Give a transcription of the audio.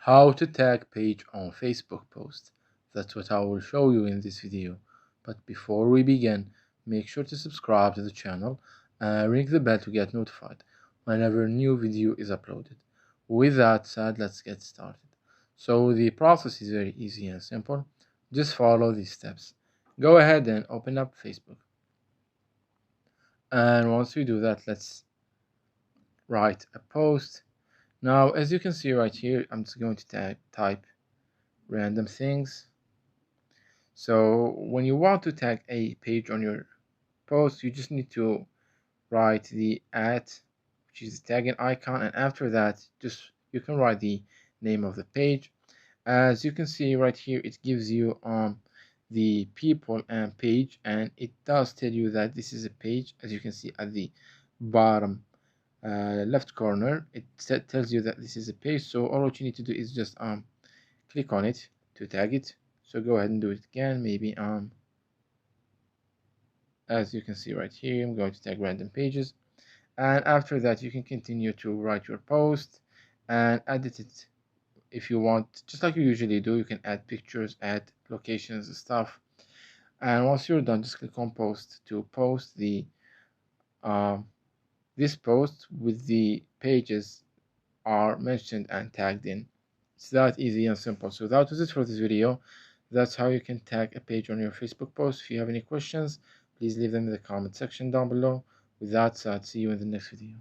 How to tag page on Facebook post. That's what I will show you in this video. But before we begin, make sure to subscribe to the channel and ring the bell to get notified whenever a new video is uploaded. With that said, let's get started. So the process is very easy and simple. Just follow these steps. Go ahead and open up Facebook. And once we do that, let's write a post. Now, as you can see right here, I'm just going to type random things. So when you want to tag a page on your post, you just need to write the @ which is the tagging icon, and after that just you can write the name of the page. As you can see right here, it gives you the people and page, and it does tell you that this is a page. As you can see at the bottom left corner, it tells you that this is a page. So all what you need to do is just click on it to tag it. So go ahead and do it again. Maybe as you can see right here, I'm going to tag random pages, and after that you can continue to write your post and edit it if you want, just like you usually do. You can add pictures, add locations and stuff, and once you're done, just click on post to post the this post with the pages are mentioned and tagged in. It's that easy and simple. So that was it for this video. That's how you can tag a page on your Facebook post. If you have any questions, please leave them in the comment section down below. With that said, see you in the next video.